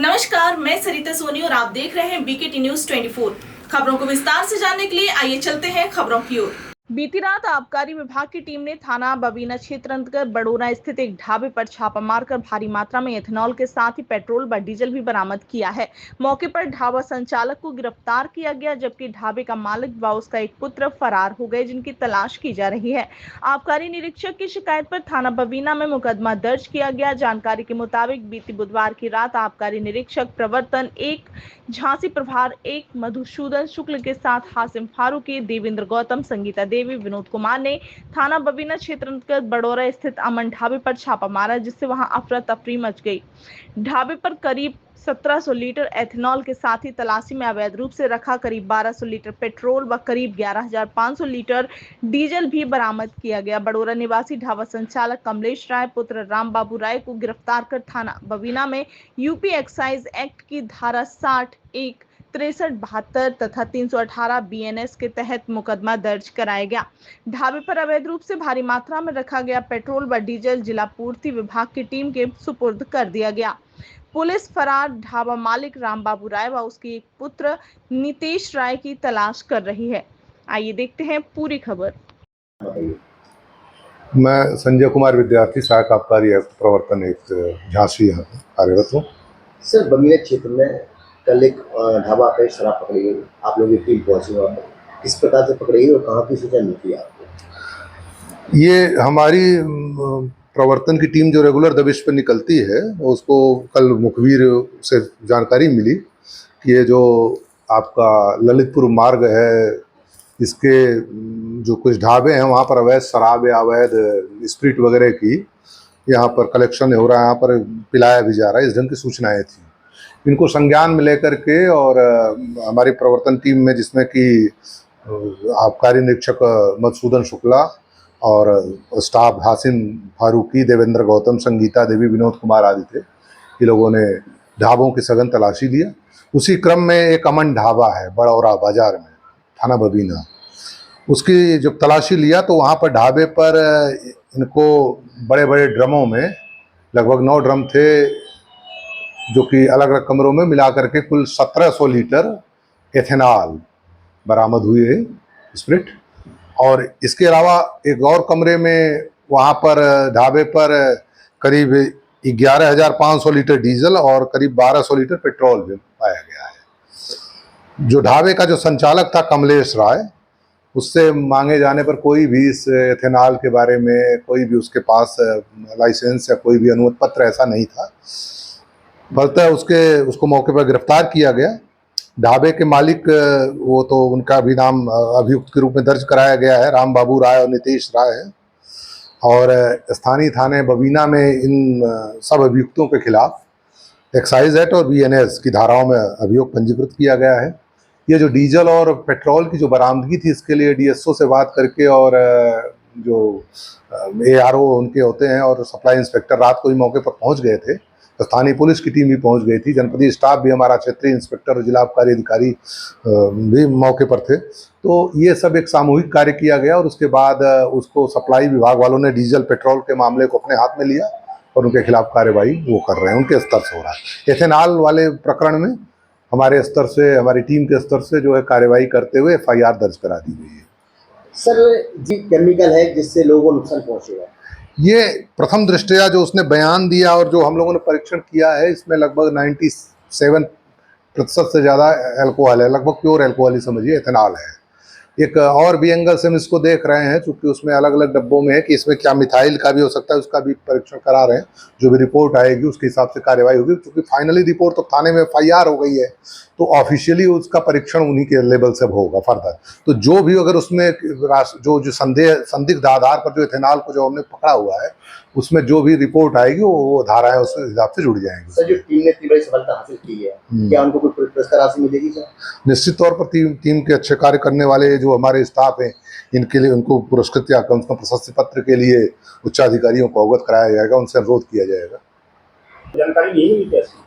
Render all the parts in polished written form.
नमस्कार, मैं सरिता सोनी और आप देख रहे हैं बीकेटी न्यूज 24। खबरों को विस्तार से जानने के लिए आइए चलते हैं खबरों की ओर। बीती रात आबकारी विभाग की टीम ने थाना बबीना क्षेत्र अंतर्गत बड़ोरा स्थित एक ढाबे पर छापा मारकर भारी मात्रा में एथेनॉल के साथ ही पेट्रोल व डीजल भी बरामद किया है। मौके पर ढाबा संचालक को गिरफ्तार किया गया, जबकि ढाबे का मालिक व उसका एक पुत्र फरार हो गए, जिनकी तलाश की जा रही है। आबकारी निरीक्षक की शिकायत पर थाना बबीना में मुकदमा दर्ज किया गया। जानकारी के मुताबिक बीती बुधवार की रात आबकारी निरीक्षक प्रवर्तन 1, झांसी प्रभार 1 मधुसूदन शुक्ल के साथ हासिम फारूकी, देवेंद्र गौतम, संगीता देवी, विनोद कुमार ने थाना बबीना क्षेत्र अंतर्गत बड़ोरा स्थित अमन ढाबे पर छापा मारा, जिससे वहां अफरा तफरी मच गई। ढाबे पर करीब 1700 लीटर एथेनॉल के साथ ही तलाशी में अवैध रूप से रखा करीब 1200 लीटर पेट्रोल व करीब 11,500 लीटर डीजल भी बरामद किया गया। बड़ोरा निवासी ढाबा संचालक कमलेश राय पुत्र राम बाबू राय को गिरफ्तार कर थाना बबीना में यूपी एक्साइज एक्ट की धारा 60, 1, 63, 72 तथा 318 बीएनएस के तहत मुकदमा दर्ज कराया गया। ढाबे पर अवैध रूप से भारी मात्रा में रखा गया पेट्रोल व डीजल जिला पूर्ति विभाग की टीम के सुपुर्द कर दिया गया। पुलिस फरार ढाबा मालिक राम बाबू राय व उसके एक पुत्र नितेश राय की तलाश कर रही है। आइए देखते हैं पूरी खबर। मैं संजय कुमार विद्यार्थी, सहायक आबकारी आयुक्त प्रवर्तन 1 झांसी यहाँ कार्यरत हूँ। सर, बमिया क्षेत्र में कल एक ढाबा पे शराब पकड़ी गई। आप लोग की टीम पहुंची वहाँ पर, किस प्रकार से पकड़ी गई और कहाँ की सूचना मिली आपको? ये हमारी प्रवर्तन की टीम जो रेगुलर दबिश पर निकलती है, उसको कल मुखबिर से जानकारी मिली कि ये जो आपका ललितपुर मार्ग है, इसके जो कुछ ढाबे हैं वहाँ पर अवैध शराब या अवैध स्प्रिट वगैरह की यहाँ पर कलेक्शन हो रहा है, यहाँ पर पिलाया भी जा रहा है, इस ढंग की सूचनाएं थी। इनको संज्ञान में लेकर के और हमारी प्रवर्तन टीम में, जिसमें कि आबकारी निरीक्षक मधुसूदन शुक्ला और स्टाफ हासिम फारूकी, देवेंद्र गौतम, संगीता देवी, विनोद कुमार आदि थे, ये लोगों ने ढाबों की सघन तलाशी लिया। उसी क्रम में एक अमन ढाबा है बड़ौरा बाजार में, थाना बबीना, उसकी जब तलाशी लिया तो वहाँ पर ढाबे पर इनको बड़े बड़े ड्रमों में, लगभग 9 ड्रम थे, जो कि अलग अलग कमरों में मिला करके कुल 1700 लीटर एथेनॉल बरामद हुए स्प्रिट। और इसके अलावा एक और कमरे में वहाँ पर ढाबे पर करीब 11,500 लीटर डीजल और करीब 1200 लीटर पेट्रोल भी पाया गया है। जो ढाबे का जो संचालक था कमलेश राय, उससे मांगे जाने पर कोई भी इस एथेनॉल के बारे में कोई भी उसके पास लाइसेंस या कोई भी अनुमति पत्र ऐसा नहीं था। फलतः उसको मौके पर गिरफ्तार किया गया। ढाबे के मालिक, वो तो उनका भी नाम अभियुक्त के रूप में दर्ज कराया गया है, राम बाबू राय और नितेश राय है। और स्थानीय थाने बबीना में इन सब अभियुक्तों के खिलाफ एक्साइज एक्ट और बीएनएस की धाराओं में अभियोग पंजीकृत किया गया है। ये जो डीजल और पेट्रोल की जो बरामदगी थी, इसके लिए डीएसओ से बात करके और जो एआरओ उनके होते हैं और सप्लाई इंस्पेक्टर रात को ही मौके पर पहुंच गए थे। स्थानीय पुलिस की टीम भी पहुंच गई थी, जनपदीय स्टाफ भी, हमारा क्षेत्रीय इंस्पेक्टर और जिला आबकारी अधिकारी भी मौके पर थे। तो ये सब एक सामूहिक कार्य किया गया और उसके बाद उसको सप्लाई विभाग वालों ने डीजल पेट्रोल के मामले को अपने हाथ में लिया और उनके खिलाफ कार्रवाई वो कर रहे हैं, उनके स्तर से हो रहा है। एथेनॉल वाले प्रकरण में हमारे स्तर से, हमारी टीम के स्तर से जो है कार्रवाई करते हुए एफआईआर दर्ज करा दी गई है। सर, जी केमिकल है जिससे लोगों को नुकसान पहुंचेगा, ये प्रथम दृष्टया जो उसने बयान दिया और जो हम लोगों ने परीक्षण किया है, इसमें लगभग 97% से ज़्यादा अल्कोहल है, लगभग प्योर अल्कोहल ही समझिए, एथेनॉल है। एक और भी एंगल से हम इसको देख रहे हैं, चूँकि उसमें अलग अलग डब्बों में है कि इसमें क्या मिथाइल का भी हो सकता है, उसका भी परीक्षण करा रहे हैं। जो भी रिपोर्ट आएगी उसके हिसाब से कार्रवाई होगी, क्योंकि फाइनली रिपोर्ट तो थाने में एफआईआर हो गई है, तो ऑफिशियली उसका परीक्षण उन्हीं के लेवल से होगा फर्दर। तो जो भी अगर उसमें जो संदिग्ध आधार पर जो एथेनॉल को जो हमने पकड़ा हुआ है, उसमें जो भी रिपोर्ट आएगी वो धाराएं उस हिसाब से जुड़ जाएंगी। सर, जो टीम ने इतनी बड़ी सफलता हासिल की है, क्या उनको कोई पुरस्कार राशि मिलेगी सर? निश्चित तौर पर टीम के अच्छे कार्य करने वाले जो हमारे स्टाफ हैं, इनके लिए उनको पुरस्कृत या कम से कम प्रशस्ति पत्र के लिए उच्चाधिकारियों को अवगत कराया जाएगा, उनसे अनुरोध किया जाएगा। जानकारी नहीं मिली कैसे?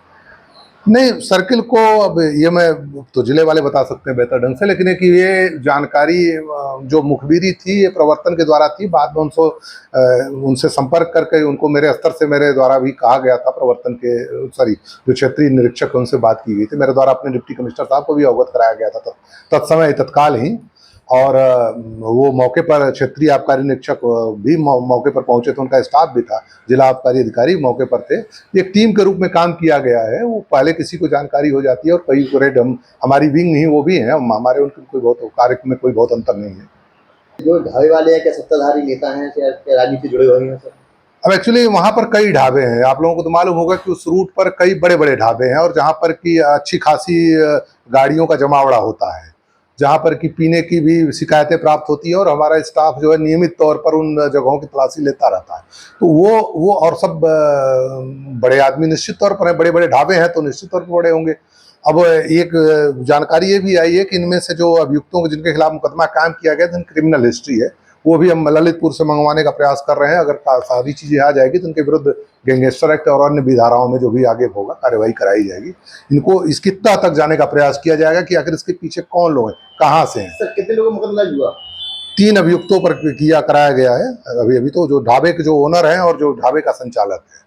नहीं, सर्किल को अब ये मैं तो जिले वाले बता सकते हैं बेहतर ढंग से, लेकिन है कि ये जानकारी जो मुखबिरी थी ये प्रवर्तन के द्वारा थी। बाद में उनसे संपर्क करके उनको मेरे स्तर से मेरे द्वारा भी कहा गया था, प्रवर्तन के सॉरी जो क्षेत्रीय निरीक्षक उनसे बात की गई थी, मेरे द्वारा अपने डिप्टी कमिश्नर साहब को भी अवगत कराया गया था तत्समय तत्काल ही। और वो मौके पर क्षेत्रीय आबकारी निरीक्षक भी मौके पर पहुंचे थे, उनका स्टाफ भी था, जिला आबकारी अधिकारी मौके पर थे। एक टीम के रूप में काम किया गया है। वो पहले किसी को जानकारी हो जाती है और कई रेड हमारी विंग नहीं, वो भी हैं हमारे, उनके कोई बहुत कार्य में कोई बहुत अंतर नहीं है। जो ढाबे वाले हैं क्या सत्ताधारी नेता हैं या राजनीति जुड़े हुए हैं सर? अब एक्चुअली वहाँ पर कई ढाबे हैं, आप लोगों को तो मालूम होगा कि उस रूट पर कई बड़े बड़े ढाबे हैं और जहाँ पर कि अच्छी खासी गाड़ियों का जमावड़ा होता है, जहाँ पर कि पीने की भी शिकायतें प्राप्त होती है और हमारा स्टाफ जो है नियमित तौर पर उन जगहों की तलाशी लेता रहता है। तो वो और सब बड़े आदमी निश्चित तौर पर हैं, बड़े बड़े ढाबे हैं तो निश्चित तौर पर बड़े होंगे। अब एक जानकारी ये भी आई है कि इनमें से जो अभियुक्तों के जिनके खिलाफ मुकदमा कायम किया गया जिनकी क्रिमिनल हिस्ट्री है, वो भी हम ललितपुर से मंगवाने का प्रयास कर रहे हैं। अगर सारी चीज़ें आ जाएगी तो इनके विरुद्ध गैंगस्टर एक्ट और अन्य भी धाराओं में जो भी आगे होगा कार्रवाई कराई जाएगी। इनको इसकी तह तक जाने का प्रयास किया जाएगा कि आखिर इसके पीछे कौन लोग हैं, कहाँ से हैं। सर कितने लोगों को मुकदमा हुआ? 3 अभियुक्तों पर कराया गया है अभी तो, जो ढाबे के जो ओनर हैं और जो ढाबे का संचालक है।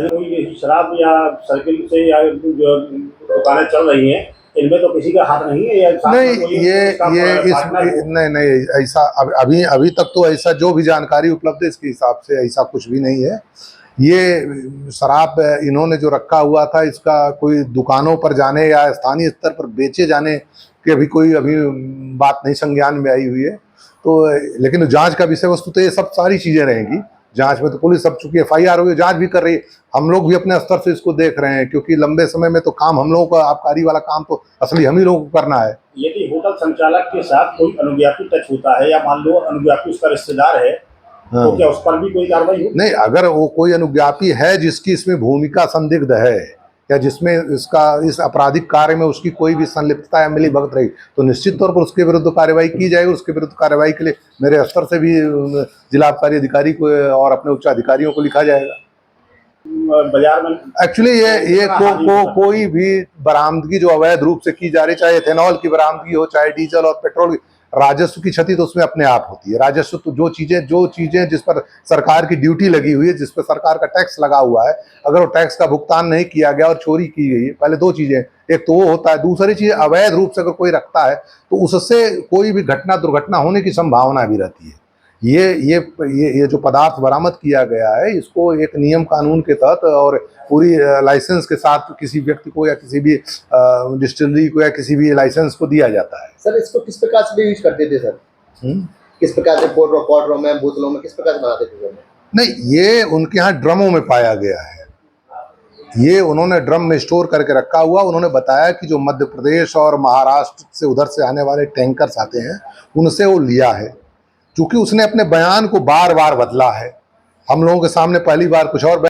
कोई शराब या सर्किल से या जो दुकानें चल रही हैं इनमें तो किसी का हाथ नहीं है या नहीं, नहीं ऐसा अभी तक तो ऐसा जो भी जानकारी उपलब्ध है इसके हिसाब से ऐसा कुछ भी नहीं है। ये शराब इन्होंने जो रखा हुआ था इसका कोई दुकानों पर जाने या स्थानीय स्तर पर बेचे जाने की अभी बात नहीं संज्ञान में आई हुई है। तो लेकिन जांच का विषय वस्तु तो ये सब सारी चीज़ें रहेंगी। जांच में तो पुलिस अब चूंकि FIR हुई, जांच भी कर रही है, हम लोग भी अपने स्तर से इसको देख रहे हैं क्योंकि लंबे समय में तो काम हम लोगों का आबकारी वाला काम तो असली हम ही लोगों को करना है। यदि होटल संचालक के साथ कोई अनुज्ञापी टच होता है या मान लो अनुज्ञापी उसका रिश्तेदार है तो क्या उस पर भी कोई कार्रवाई हो? नहीं, अगर वो कोई अनुज्ञापी है जिसकी इसमें भूमिका संदिग्ध है या जिसमें इस आपराधिक कार्य में उसकी कोई भी संलिप्तता या मिलीभगत रही तो निश्चित तौर पर उसके विरुद्ध कार्रवाई की जाएगी। उसके विरुद्ध कार्रवाई के लिए मेरे स्तर से भी जिला आबकारी अधिकारी को और अपने उच्च अधिकारियों को लिखा जाएगा। बाजार में एक्चुअली ये कोई भी बरामदगी जो अवैध रूप से की जा रही, चाहे एथेनॉल की बरामदगी हो, चाहे डीजल और पेट्रोल की, राजस्व की क्षति तो उसमें अपने आप होती है। राजस्व तो जो चीजें जिस पर सरकार की ड्यूटी लगी हुई है, जिस पर सरकार का टैक्स लगा हुआ है, अगर वो टैक्स का भुगतान नहीं किया गया और चोरी की गई है, पहले 2 चीजें, एक तो वो होता है, दूसरी चीज अवैध रूप से अगर कोई रखता है तो उससे कोई भी दुर्घटना होने की संभावना भी रहती है। ये जो पदार्थ बरामद किया गया है इसको एक नियम कानून के तहत और पूरी लाइसेंस के साथ किसी व्यक्ति को या किसी भी डिस्टिलरी को या किसी भी लाइसेंस को दिया जाता है। सर इसको किस प्रकार से यूज करते थे सर? किस प्रकार से क्वार्टरों में, बोतलों में किस प्रकार से बनाते थे सर? नहीं, ये उनके यहाँ ड्रमों में पाया गया है। ये उन्होंने ड्रम में स्टोर करके रखा हुआ। उन्होंने बताया कि जो मध्य प्रदेश और महाराष्ट्र से उधर से आने वाले टैंकर्स आते हैं उनसे वो लिया है। चूंकि उसने अपने बयान को बार बार बदला है, हम लोगों के सामने पहली बार कुछ और